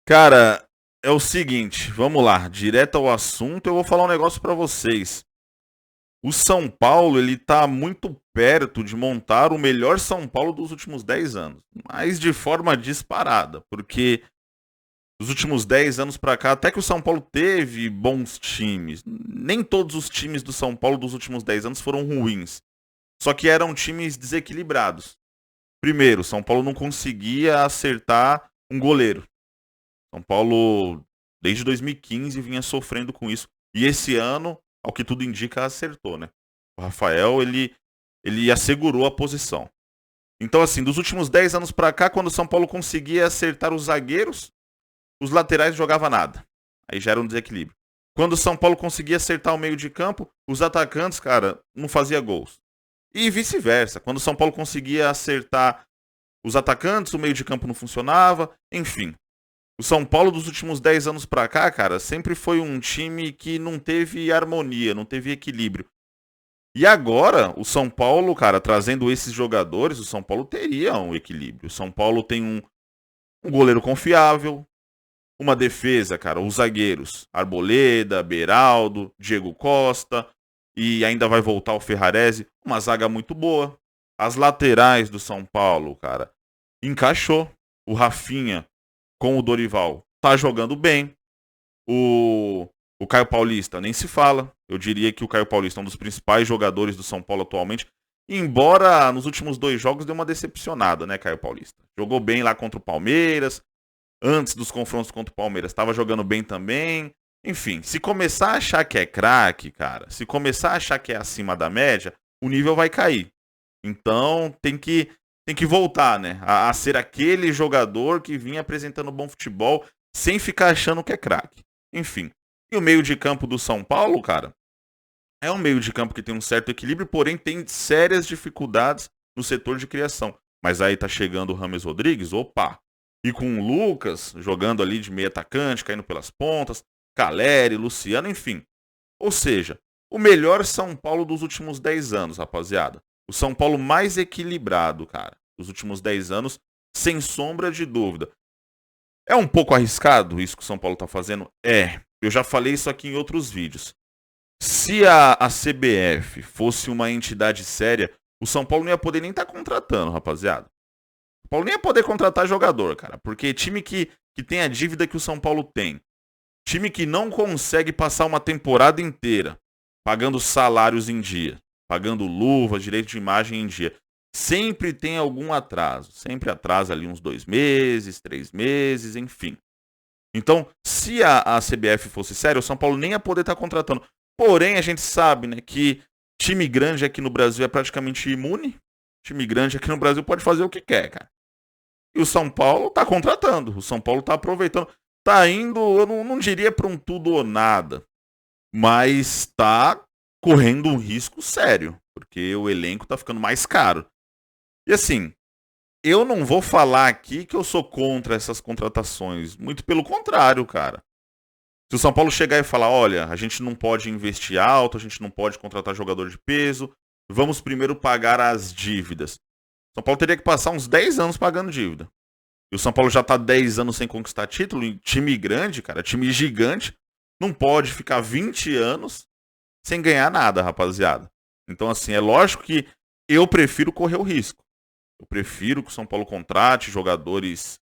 Cara, é o seguinte, vamos lá, direto ao assunto, eu vou falar um negócio pra vocês. O São Paulo, ele tá muito perto de montar o melhor São Paulo dos últimos 10 anos, mas de forma disparada, porque dos últimos 10 anos pra cá, até que o São Paulo teve bons times, nem todos os times do São Paulo dos últimos 10 anos foram ruins, só que eram times desequilibrados. Primeiro, o São Paulo não conseguia acertar um goleiro. São Paulo, desde 2015, vinha sofrendo com isso. E esse ano, ao que tudo indica, acertou, né? O Rafael, ele assegurou a posição. Então, assim, dos últimos 10 anos pra cá, quando o São Paulo conseguia acertar os zagueiros, os laterais jogavam nada. Aí já era um desequilíbrio. Quando o São Paulo conseguia acertar o meio de campo, os atacantes, cara, não fazia gols. E vice-versa. Quando o São Paulo conseguia acertar os atacantes, o meio de campo não funcionava. Enfim, o São Paulo dos últimos 10 anos pra cá, cara, sempre foi um time que não teve harmonia, não teve equilíbrio. E agora, o São Paulo, cara, trazendo esses jogadores, o São Paulo teria um equilíbrio. O São Paulo tem um goleiro confiável, uma defesa, cara, os zagueiros, Arboleda, Beraldo, Diego Costa, e ainda vai voltar o Ferrarese, uma zaga muito boa. As laterais do São Paulo, cara, encaixou. O Rafinha com o Dorival tá jogando bem. O Caio Paulista nem se fala. Eu diria que o Caio Paulista é um dos principais jogadores do São Paulo atualmente. Embora nos últimos 2 jogos deu uma decepcionada, né, Caio Paulista? Jogou bem lá contra o Palmeiras. Antes dos confrontos contra o Palmeiras, estava jogando bem também. Enfim, se começar a achar que é craque, cara, se começar a achar que é acima da média, o nível vai cair. Então tem que voltar, né? A ser aquele jogador que vinha apresentando bom futebol sem ficar achando que é craque. Enfim. E o meio de campo do São Paulo, cara, é um meio de campo que tem um certo equilíbrio, porém tem sérias dificuldades no setor de criação. Mas aí tá chegando o Rames Rodrigues, opa! E com o Lucas jogando ali de meio atacante, caindo pelas pontas, Caleri, Luciano, enfim. Ou seja, o melhor São Paulo dos últimos 10 anos, rapaziada. O São Paulo mais equilibrado, cara, dos últimos 10 anos, sem sombra de dúvida. É um pouco arriscado isso que o São Paulo tá fazendo? É. Eu já falei isso aqui em outros vídeos. Se a CBF fosse uma entidade séria, o São Paulo não ia poder nem estar contratando, rapaziada. O São Paulo nem ia poder contratar jogador, cara. Porque time que tem a dívida que o São Paulo tem, time que não consegue passar uma temporada inteira pagando salários em dia, pagando luvas, direito de imagem em dia, sempre tem algum atraso. Sempre atrasa ali uns 2 meses, 3 meses, enfim. Então, se a CBF fosse séria, o São Paulo nem ia poder estar contratando. Porém, a gente sabe, né, que time grande aqui no Brasil é praticamente imune. Time grande aqui no Brasil pode fazer o que quer, cara. E o São Paulo tá contratando. O São Paulo tá aproveitando. Tá indo, eu não diria para um tudo ou nada. Mas tá correndo um risco sério. Porque o elenco tá ficando mais caro. E assim, eu não vou falar aqui que eu sou contra essas contratações. Muito pelo contrário, cara. Se o São Paulo chegar e falar, olha, a gente não pode investir alto, a gente não pode contratar jogador de peso, vamos primeiro pagar as dívidas. O São Paulo teria que passar uns 10 anos pagando dívida. E o São Paulo já tá 10 anos sem conquistar título, e time grande, cara, time gigante, não pode ficar 20 anos sem ganhar nada, rapaziada. Então, assim, é lógico que eu prefiro correr o risco. Eu prefiro que o São Paulo contrate jogadores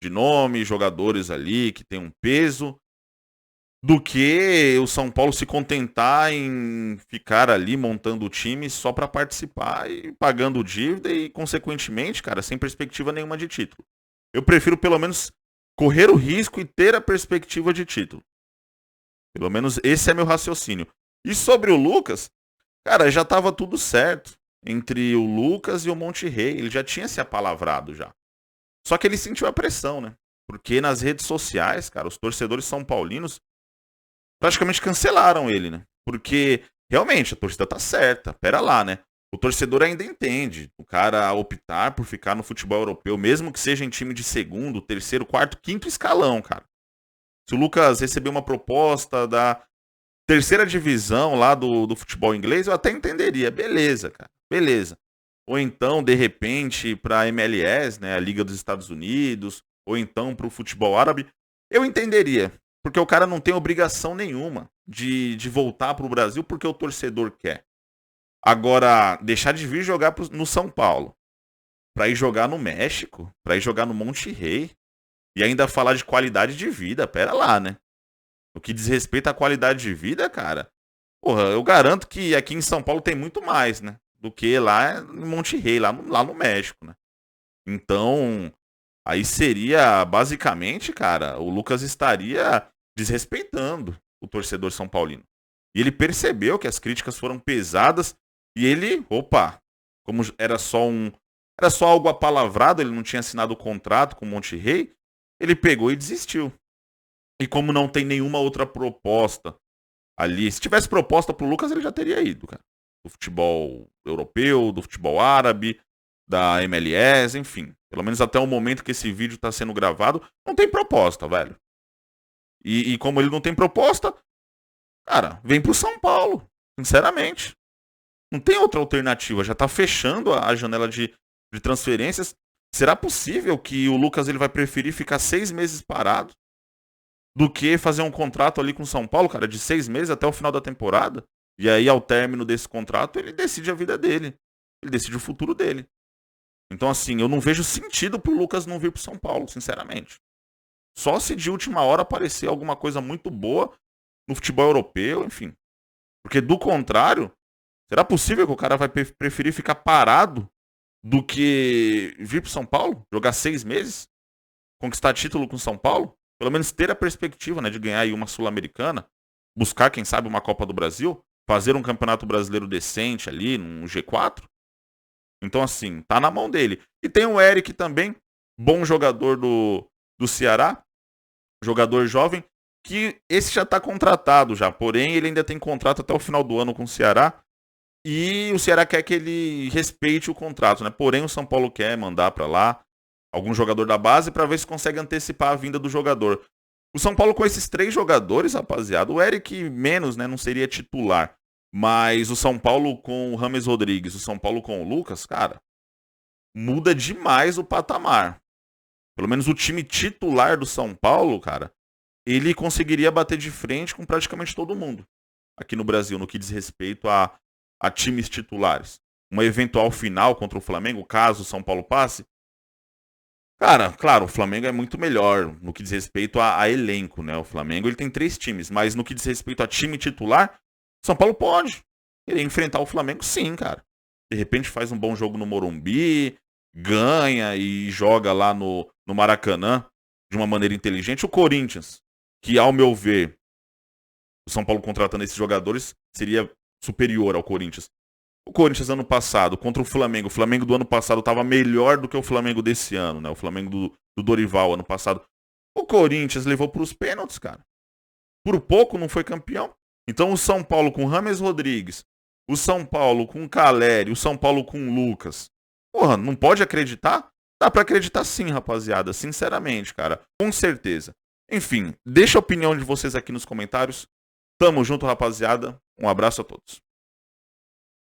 de nome, jogadores ali que tem um peso, do que o São Paulo se contentar em ficar ali montando o time só para participar e pagando dívida e, consequentemente, cara, sem perspectiva nenhuma de título. Eu prefiro pelo menos correr o risco e ter a perspectiva de título. Pelo menos esse é meu raciocínio. E sobre o Lucas, cara, já estava tudo certo entre o Lucas e o Monterrey. Ele já tinha se apalavrado já. Só que ele sentiu a pressão, né? Porque nas redes sociais, cara, os torcedores são paulinos praticamente cancelaram ele, né? Porque realmente a torcida tá certa. Pera lá, né? O torcedor ainda entende o cara optar por ficar no futebol europeu, mesmo que seja em time de segundo, terceiro, quarto, quinto escalão, cara. Se o Lucas receber uma proposta da terceira divisão lá do futebol inglês, eu até entenderia. Beleza, cara. Beleza. Ou então, de repente, pra MLS, né, a Liga dos Estados Unidos, ou então pro futebol árabe, Eu entenderia, porque o cara não tem obrigação nenhuma de voltar pro Brasil porque o torcedor quer. Agora, deixar de vir jogar no São Paulo, pra ir jogar no México, pra ir jogar no Monte Rei, e ainda falar de qualidade de vida, pera lá, né? No que diz respeito à qualidade de vida, cara, porra, eu garanto que aqui em São Paulo tem muito mais, né? Do que lá no Monte Rei, lá no México, né? Então, aí seria, basicamente, cara, o Lucas estaria desrespeitando o torcedor são paulino. E ele percebeu que as críticas foram pesadas e ele, opa, como era só algo apalavrado, ele não tinha assinado o contrato com o Monte Rei, ele pegou e desistiu. E como não tem nenhuma outra proposta ali, se tivesse proposta pro Lucas, ele já teria ido, cara. Do futebol europeu, do futebol árabe, da MLS, enfim. Pelo menos até o momento que esse vídeo tá sendo gravado, não tem proposta, velho. E como ele não tem proposta, cara, vem pro São Paulo, sinceramente. Não tem outra alternativa, já tá fechando a janela de transferências. Será possível que o Lucas ele vai preferir ficar 6 meses parado do que fazer um contrato ali com o São Paulo, cara, de 6 meses até o final da temporada? E aí, ao término desse contrato, ele decide a vida dele. Ele decide o futuro dele. Então, assim, eu não vejo sentido pro Lucas não vir pro São Paulo, sinceramente. Só se de última hora aparecer alguma coisa muito boa no futebol europeu, enfim. Porque do contrário, será possível que o cara vai preferir ficar parado do que vir pro São Paulo? Jogar 6 meses? Conquistar título com o São Paulo? Pelo menos ter a perspectiva, né, de ganhar aí uma Sul-Americana, buscar, quem sabe, uma Copa do Brasil, fazer um campeonato brasileiro decente ali, num G4. Então, assim, tá na mão dele. E tem o Eric também, bom jogador do Ceará, jogador jovem, que esse já tá contratado já, porém ele ainda tem contrato até o final do ano com o Ceará, e o Ceará quer que ele respeite o contrato, né? Porém o São Paulo quer mandar pra lá algum jogador da base pra ver se consegue antecipar a vinda do jogador. O São Paulo com esses 3 jogadores, rapaziada, o Eric menos, né, não seria titular, mas o São Paulo com o Rames Rodrigues, o São Paulo com o Lucas, cara, muda demais o patamar. Pelo menos o time titular do São Paulo, cara, ele conseguiria bater de frente com praticamente todo mundo aqui no Brasil, no que diz respeito a times titulares. Uma eventual final contra o Flamengo, caso o São Paulo passe. Cara, claro, o Flamengo é muito melhor no que diz respeito a elenco, né? O Flamengo ele tem 3 times, mas no que diz respeito a time titular, o São Paulo pode. Ele enfrentar o Flamengo, sim, cara. De repente faz um bom jogo no Morumbi, ganha e joga lá no Maracanã de uma maneira inteligente. O Corinthians, que ao meu ver, o São Paulo contratando esses jogadores seria superior ao Corinthians. O Corinthians ano passado contra o Flamengo do ano passado estava melhor do que o Flamengo desse ano, né? O Flamengo do Dorival ano passado. O Corinthians levou para os pênaltis, cara. Por pouco não foi campeão. Então o São Paulo com Rames Rodrigues, o São Paulo com Caleri, o São Paulo com Lucas. Porra, não pode acreditar? Dá pra acreditar sim, rapaziada. Sinceramente, cara. Com certeza. Enfim, deixa a opinião de vocês aqui nos comentários. Tamo junto, rapaziada. Um abraço a todos.